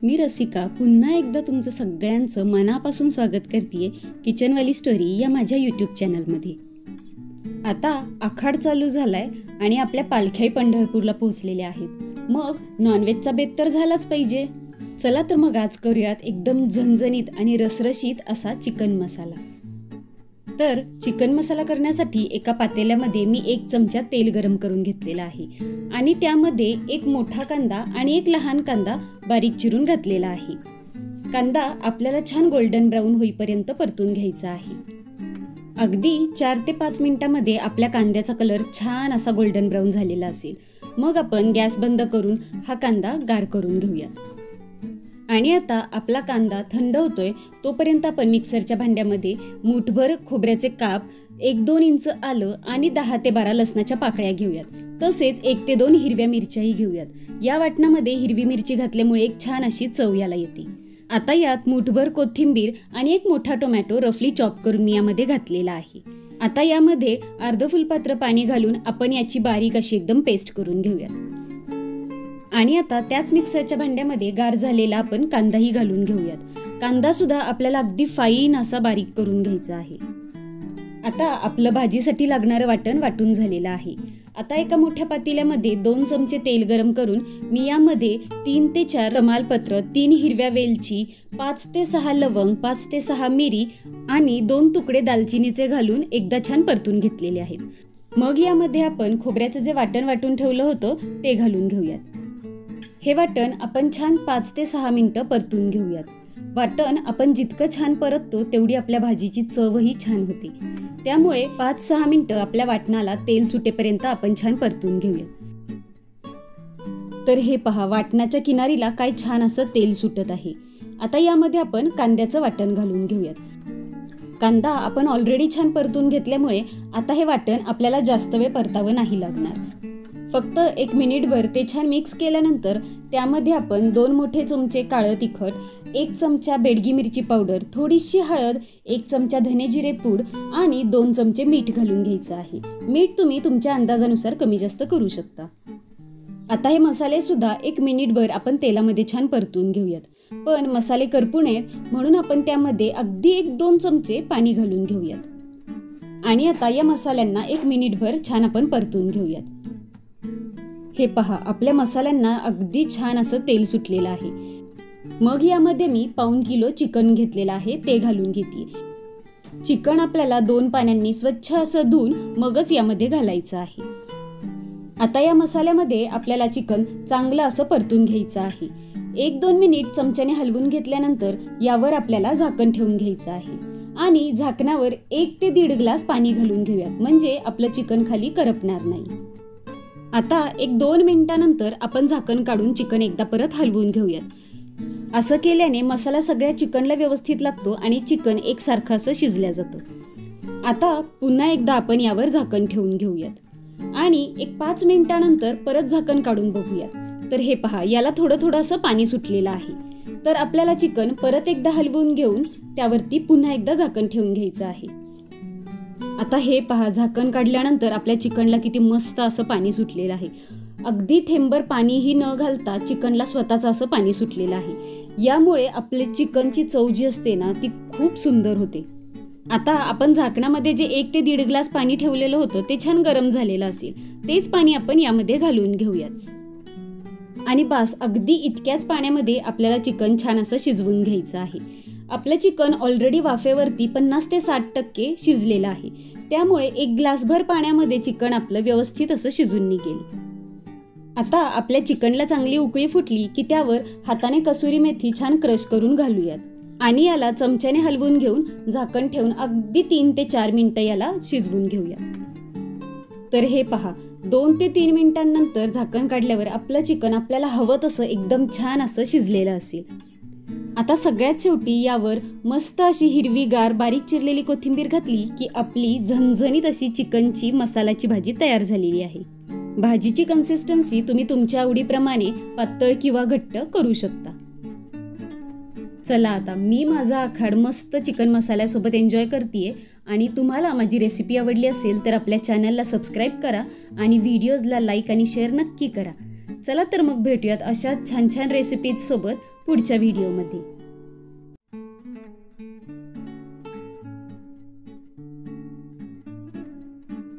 मी रसिका पुन्हा एकदा तुमचं सगळ्यांचं मनापासून स्वागत करते किचनवाली स्टोरी या माझ्या यूट्यूब चॅनलमध्ये। आता आखाड चालू झालाय आणि आपल्या पालख्याही पंढरपूरला पोहोचलेल्या आहेत। मग नॉनव्हेजचा बेत तर झालाच पाहिजे। चला तर मग आज करूयात एकदम झणझणीत आणि रसरशीत असा चिकन मसाला। तर चिकन मसाला करण्यासाठी एका पातेल्यामध्ये मी 1 चमचा तेल गरम करून घेतलेला आहे आणि त्यामध्ये एक मोठा कांदा आणि एक लहान कांदा बारीक चिरून घातलेला आहे। कांदा आपल्याला छान गोल्डन ब्राऊन होईपर्यंत परतून घ्यायचा आहे। अगदी 4 ते 5 मिनिटांमध्ये आपल्या कांद्याचा कलर छान असा गोल्डन ब्राऊन झालेला असेल। मग आपण गॅस बंद करून हा कांदा गार करून घेऊया। आणि आता आपला कांदा थंड होतोय तोपर्यंत आपण मिक्सरच्या भांड्यामध्ये मुठभर खोबऱ्याचे काप, 1-2 इंच आलं आणि 10 ते 12 लसणाच्या पाकळ्या घेऊयात। तसेच 1 ते 2 हिरव्या मिरच्याही घेऊयात। या वाटणामध्ये हिरवी मिरची घातल्यामुळे एक छान अशी चव याला येते। आता यात मुठभर कोथिंबीर आणि एक मोठा टोमॅटो रफली चॉप करून मी यामध्ये घातलेला आहे। आता यामध्ये अर्ध फुलपात्र पाणी घालून आपण याची बारीक अशी एकदम पेस्ट करून घेऊयात। आणि आता त्याच मिक्सरच्या भांड्यामध्ये गार झालेला आपण कांदाही घालून घेऊयात। कांदा सुद्धा आपल्याला अगदी फाईन असा बारीक करून घ्यायचा आहे। आता आपलं भाजीसाठी लागणारं वाटण वाटून झालेलं आहे। आता एका मोठ्या पातेल्यामध्ये 2 चमचे तेल गरम करून मी यामध्ये 3 ते 4 तमालपत्र, 3 हिरव्या वेलची, 5 ते 6 लवंग, 5 ते 6 मिरी आणि 2 तुकडे दालचिनीचे घालून एकदा छान परतून घेतलेले आहेत। मग यामध्ये आपण खोबऱ्याचं जे वाटण वाटून ठेवलं होतं ते घालून घेऊयात। हे वाटण आपण छान 5 ते 6 मिनिटं परतून घेऊयात। वाटण आपण जितकं छान परततो तेवढी आपल्या भाजीची चवही छान होते। त्यामुळे 5-6 मिनिटं आपल्या वाटणाला तेल सुटेपर्यंत आपण छान परतून घेऊया। तर हे पहा, वाटणाच्या किनारीला काय छान असं तेल सुटत आहे। आता यामध्ये आपण कांद्याचं वाटण घालून घेऊयात। कांदा आपण ऑलरेडी छान परतून घेतल्यामुळे आता हे वाटण आपल्याला जास्त वेळ परतावं नाही लागणार। फक्त 1 मिनिटभर ते छान मिक्स केल्यानंतर त्यामध्ये आपण 2 मोठे चमचे काळं तिखट, 1 चमचा बेडगी मिरची पावडर, थोडीशी हळद, 1 चमचा धने जिरे पूड आणि 2 चमचे मीठ घालून घ्यायचं आहे। मीठ तुम्ही तुमच्या अंदाजानुसार कमी जास्त करू शकता। आता हे मसाले सुद्धा 1 मिनिटभर आपण तेलामध्ये छान परतून घेऊयात। पण मसाले करपू नयेत म्हणून आपण त्यामध्ये अगदी 1-2 चमचे पाणी घालून घेऊयात। आणि आता या मसाल्यांना 1 मिनिटभर छान आपण परतून घेऊयात। हे पहा, आपल्या मसाल्यांना अगदी छान असं तेल सुटलेलं आहे। मग यामध्ये मी 1/4 किलो चिकन घेतलेलं आहे ते घालून घेते। चिकन आपल्याला 2 पाण्यांनी स्वच्छ असं धुवून मगच यामध्ये घालायचं आहे। आता या मसाल्यामध्ये आपल्याला चिकन चांगलं असं परतून घ्यायचं आहे। 1-2 मिनिट चमच्याने हलवून घेतल्यानंतर यावर आपल्याला झाकण ठेवून घ्यायचं आहे आणि झाकणावर 1 ते 1.5 ग्लास पाणी घालून घेऊयात, म्हणजे आपलं चिकन खाली करपणार नाही। आता 1-2 मिनिटांनंतर आपण झाकण काढून चिकन एकदा परत हलवून घेऊयात। असं केल्याने मसाला सगळ्या चिकनला व्यवस्थित लागतो आणि चिकन एकसारखं असं शिजलं जातं। आता पुन्हा एकदा आपण यावर झाकण ठेवून घेऊयात आणि 5 मिनिटांनंतर परत झाकण काढून बघूयात। तर हे पहा, याला थोडं असं पाणी सुटलेलं आहे। तर आपल्याला चिकन परत एकदा हलवून घेऊन त्यावरती पुन्हा एकदा झाकण ठेवून घ्यायचं आहे। आता हे पहा, झाकण काढल्यानंतर आपल्या चिकनला किती मस्त असं पाणी सुटलेलं आहे। अगदी थेंबर पाणीही न घालता चिकनला स्वतःच असं पाणी सुटलेलं आहे। यामुळे आपले चिकनची चव जी असते ना ती खूप सुंदर होते। आता आपण झाकणामध्ये जे 1 ते 1.5 ग्लास पाणी ठेवलेलं होतं ते छान गरम झालेलं असेल, तेच पाणी आपण यामध्ये घालून घेऊयात। आणि बस, अगदी इतक्याच पाण्यामध्ये आपल्याला चिकन छान असं शिजवून घ्यायचं आहे। आपलं चिकन ऑलरेडी वाफेवरती 50 ते 60% शिजलेलं आहे। त्यामुळे 1 ग्लासभर पाण्यामध्ये चिकन आपलं व्यवस्थित असं शिजून निघेल। आता आपल्या चिकनला चांगली उकळी फुटली की त्यावर हाताने कसुरी मेथी छान क्रश करून घालूयात आणि याला चमच्याने हलवून घेऊन झाकण ठेवून अगदी 3 ते 4 मिनिटं याला शिजवून घेऊयात। तर हे पहा, 2 ते 3 मिनिटांनंतर झाकण काढल्यावर आपलं चिकन आपल्याला हवं तसं एकदम छान असं शिजलेलं असेल। आता सगळ्यात शेवटी यावर मस्त अशी हिरवीगार बारीक चिरलेली कोथिंबीर घातली की आपली झणझणीत अशी चिकनची मसाल्याची भाजी तयार झालेली आहे। भाजीची कन्सिस्टन्सी तुम्ही तुमच्या आवडीप्रमाणे पातळ किंवा घट्ट करू शकता। चला, आता मी माझा आखाड मस्त चिकन मसाल्यासोबत एन्जॉय करतेय आणि तुम्हाला माझी रेसिपी आवडली असेल तर आपल्या चॅनलला सबस्क्राईब करा आणि व्हिडिओजला लाईक आणि शेअर नक्की करा। चला तर मग भेटूयात अशा छान छान रेसिपीज सोबत पुढच्या व्हिडिओमध्ये.